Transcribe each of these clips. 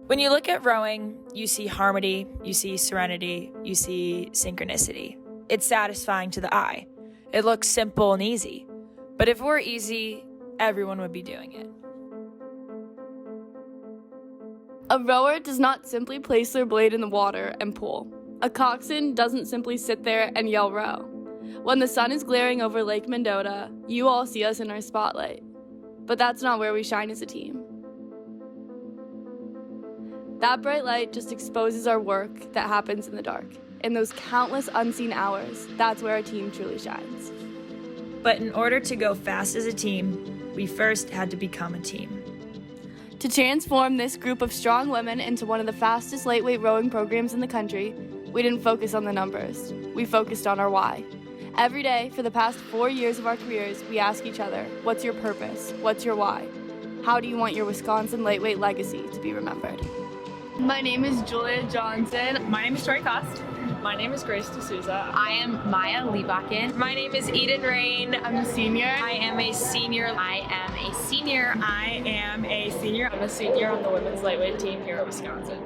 When you look at rowing, you see harmony, you see serenity, you see synchronicity. It's satisfying to the eye. It looks simple and easy. But if it were easy, everyone would be doing it. A rower does not simply place their blade in the water and pull. A coxswain doesn't simply sit there and yell row. When the sun is glaring over Lake Mendota, you all see us in our spotlight. But that's not where we shine as a team. That bright light just exposes our work that happens in the dark. In those countless unseen hours, that's where our team truly shines. But in order to go fast as a team, we first had to become a team. To transform this group of strong women into one of the fastest lightweight rowing programs in the country, we didn't focus on the numbers. We focused on our why. Every day, for the past 4 years of our careers, we ask each other, what's your purpose? What's your why? How do you want your Wisconsin lightweight legacy to be remembered? My name is Julia Johnson. My name is Tori Kost. My name is D'Souza. I am Mya Lebakken. My name is Rane. I'm a senior. I am a senior. I am a senior. I am a senior. I'm a senior on the women's lightweight team here at Wisconsin.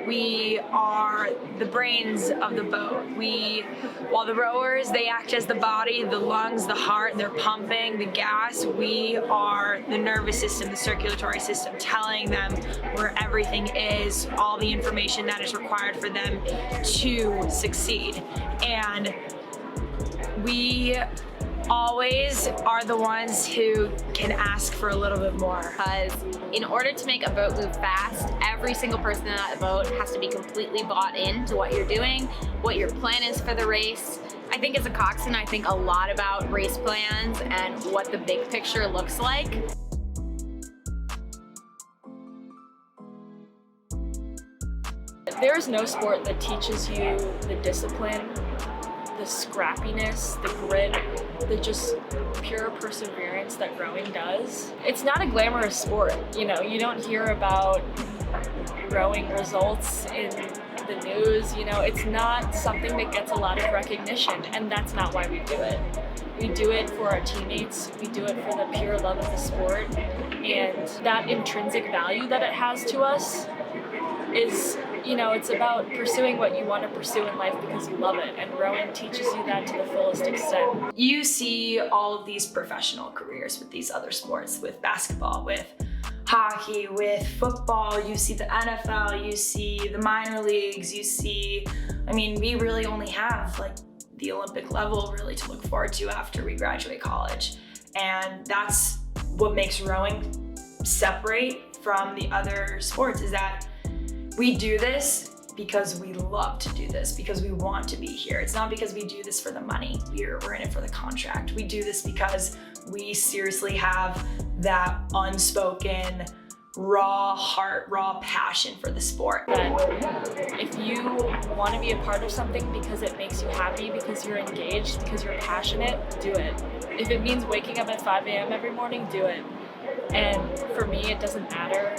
We are the brains of the boat. While the rowers, they act as the body, the lungs, the heart, they're pumping the gas. We are the nervous system, the circulatory system, telling them where everything is, all the information that is required for them to succeed. And we always are the ones who can ask for a little bit more. Because in order to make a boat move fast, every single person in that boat has to be completely bought into what you're doing, what your plan is for the race. I think as a coxswain, I think a lot about race plans and what the big picture looks like. There is no sport that teaches you the discipline, the scrappiness, the grit, the just pure perseverance that rowing does. It's not a glamorous sport, you know, you don't hear about rowing results in the news, you know, it's not something that gets a lot of recognition, and that's not why we do it. We do it for our teammates, we do it for the pure love of the sport, and that intrinsic value that it has to us is, you know, it's about pursuing what you want to pursue in life because you love it, and rowing teaches you that to the fullest extent. You see all of these professional careers with these other sports, with basketball, with hockey, with football, you see the NFL, you see the minor leagues, you see, I mean, we really only have like the Olympic level really to look forward to after we graduate college. And that's what makes rowing separate from the other sports, is that we do this because we love to do this, because we want to be here. It's not because we do this for the money. We're in it for the contract. We do this because we seriously have that unspoken, raw heart, raw passion for the sport. That if you want to be a part of something because it makes you happy, because you're engaged, because you're passionate, do it. If it means waking up at 5 a.m. every morning, do it. And for me, it doesn't matter,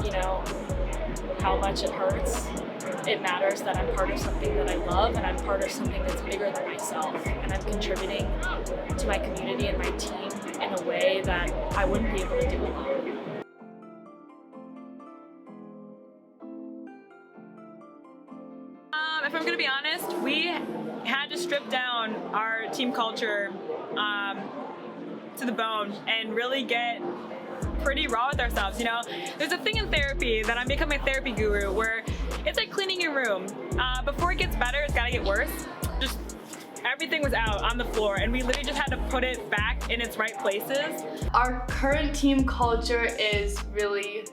you know, how much it hurts. It matters that I'm part of something that I love, and I'm part of something that's bigger than myself, and I'm contributing to my community and my team in a way that I wouldn't be able to do alone. If I'm gonna be honest, we had to strip down our team culture to the bone and really get pretty raw with ourselves, you know? There's a thing in therapy that I'm becoming a therapy guru where it's like cleaning your room. Before it gets better, it's gotta get worse. Just everything was out on the floor, and we literally just had to put it back in its right places. Our current team culture is really,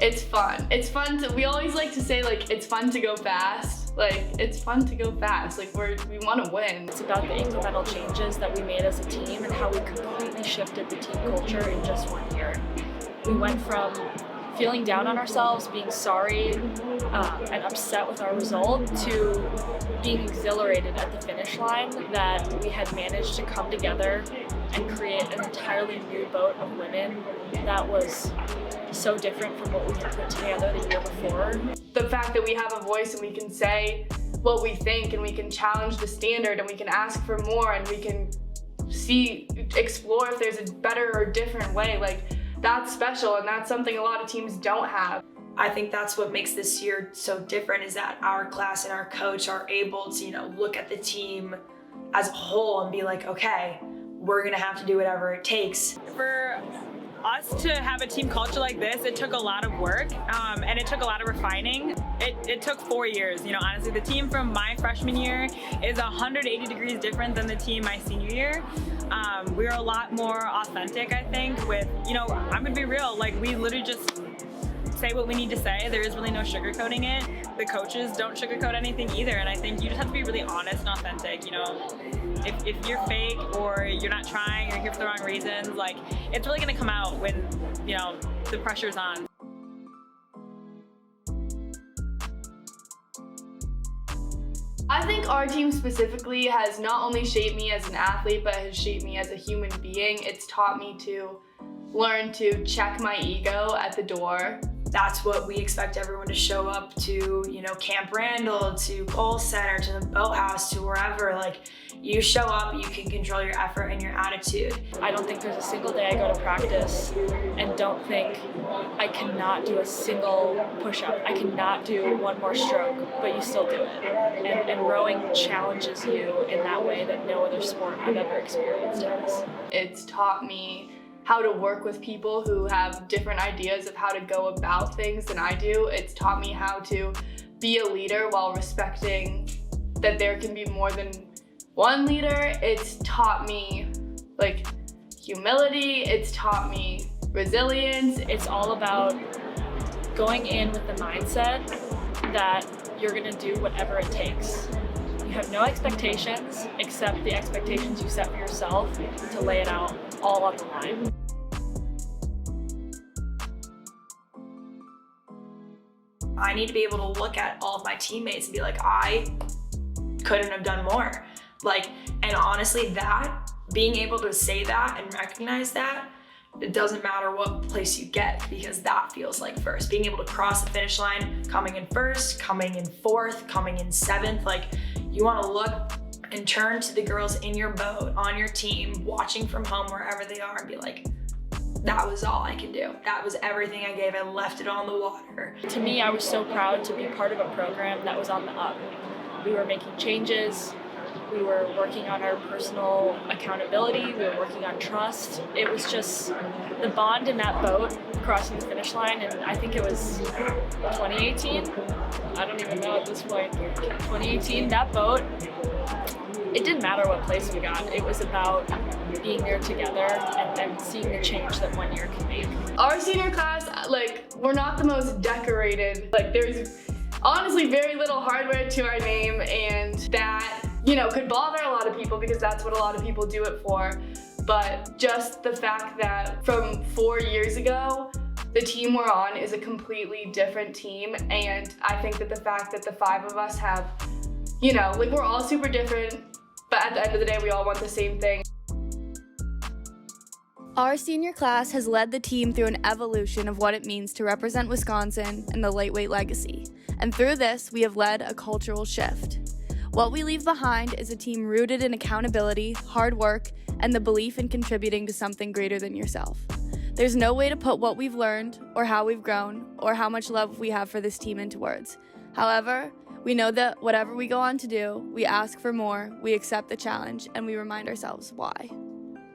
it's fun. It's fun to, we always like to say like, it's fun to go fast. Like, it's fun to go fast. Like, we want to win. It's about the incremental changes that we made as a team and how we completely shifted the team culture in just 1 year. We went from feeling down on ourselves, being sorry and upset with our result, to being exhilarated at the finish line that we had managed to come together and create an entirely new boat of women that was so different from what we had put together the year before. The fact that we have a voice and we can say what we think and we can challenge the standard and we can ask for more and we can explore if there's a better or different way, like that's special and that's something a lot of teams don't have. I think that's what makes this year so different, is that our class and our coach are able to, look at the team as a whole and be like, okay, we're gonna have to do whatever it takes. For us to have a team culture like this, it took a lot of work and it took a lot of refining. It took 4 years. Honestly, the team from my freshman year is 180 degrees different than the team my senior year. We were a lot more authentic, I think, with, I'm gonna be real, like we literally just say what we need to say. There is really no sugarcoating it. The coaches don't sugarcoat anything either, and I think you just have to be really honest and authentic. If you're fake or you're not trying or you're here for the wrong reasons, like it's really gonna come out when the pressure's on. I think our team specifically has not only shaped me as an athlete, but has shaped me as a human being. It's taught me to learn to check my ego at the door. That's what we expect everyone to show up to, Camp Randall, to Cole Center, to the Boathouse, to wherever. Like, you show up, you can control your effort and your attitude. I don't think there's a single day I go to practice and don't think I cannot do a single push-up. I cannot do one more stroke, but you still do it. And rowing challenges you in that way that no other sport I've ever experienced has. It's taught me how to work with people who have different ideas of how to go about things than I do. It's taught me how to be a leader while respecting that there can be more than one leader. It's taught me humility. It's taught me resilience. It's all about going in with the mindset that you're gonna do whatever it takes. You have no expectations except the expectations you set for yourself to lay it out all on the line. I need to be able to look at all of my teammates and be like, I couldn't have done more. And honestly, being able to say that and recognize that, it doesn't matter what place you get, because that feels like first. Being able to cross the finish line, coming in first, coming in fourth, coming in seventh, you wanna look and turn to the girls in your boat, on your team, watching from home, wherever they are, and be like, that was all I can do. That was everything I gave. I left it on the water. To me, I was so proud to be part of a program that was on the up. We were making changes. We were working on our personal accountability. We were working on trust. It was just the bond in that boat crossing the finish line, and I think it was 2018. I don't even know at this point. 2018, that boat, it didn't matter what place we got. It was about being there together and then seeing the change that 1 year can make. Our senior class, we're not the most decorated. There's honestly very little hardware to our name, and that, could bother a lot of people because that's what a lot of people do it for. But just the fact that from 4 years ago, the team we're on is a completely different team, and I think that the fact that the 5 of us have, we're all super different, but at the end of the day, we all want the same thing. Our senior class has led the team through an evolution of what it means to represent Wisconsin and the lightweight legacy. And through this, we have led a cultural shift. What we leave behind is a team rooted in accountability, hard work, and the belief in contributing to something greater than yourself. There's no way to put what we've learned, or how we've grown, or how much love we have for this team into words. However, we know that whatever we go on to do, we ask for more, we accept the challenge, and we remind ourselves why.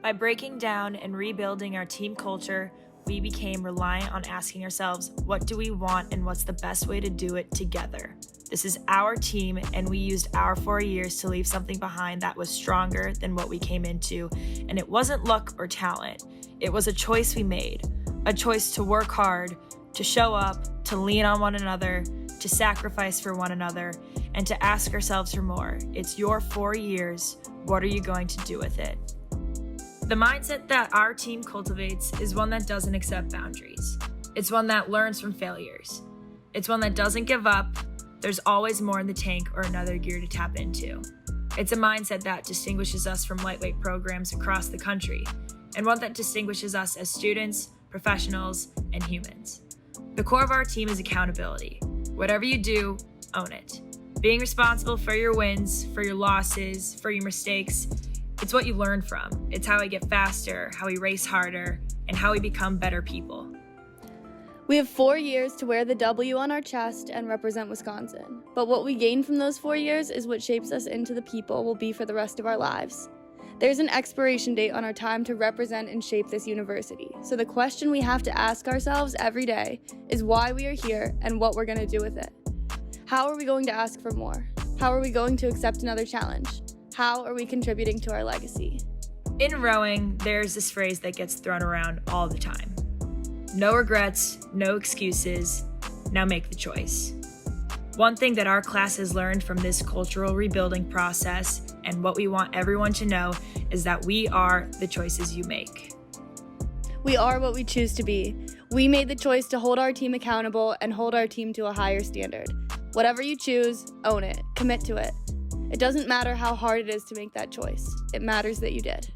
By breaking down and rebuilding our team culture, we became reliant on asking ourselves, what do we want and what's the best way to do it together? This is our team, and we used our 4 years to leave something behind that was stronger than what we came into. And it wasn't luck or talent. It was a choice we made, a choice to work hard, to show up, to lean on one another, to sacrifice for one another, and to ask ourselves for more. It's your 4 years. What are you going to do with it? The mindset that our team cultivates is one that doesn't accept boundaries. It's one that learns from failures. It's one that doesn't give up. There's always more in the tank or another gear to tap into. It's a mindset that distinguishes us from lightweight programs across the country, and one that distinguishes us as students, professionals, and humans. The core of our team is accountability. Whatever you do, own it. Being responsible for your wins, for your losses, for your mistakes, it's what you learn from. It's how we get faster, how we race harder, and how we become better people. We have 4 years to wear the W on our chest and represent Wisconsin. But what we gain from those 4 years is what shapes us into the people we'll be for the rest of our lives. There's an expiration date on our time to represent and shape this university. So the question we have to ask ourselves every day is why we are here and what we're going to do with it. How are we going to ask for more? How are we going to accept another challenge? How are we contributing to our legacy? In rowing, there's this phrase that gets thrown around all the time. No regrets, no excuses, now make the choice. One thing that our class has learned from this cultural rebuilding process, and what we want everyone to know, is that we are the choices you make. We are what we choose to be. We made the choice to hold our team accountable and hold our team to a higher standard. Whatever you choose, own it, commit to it. It doesn't matter how hard it is to make that choice. It matters that you did.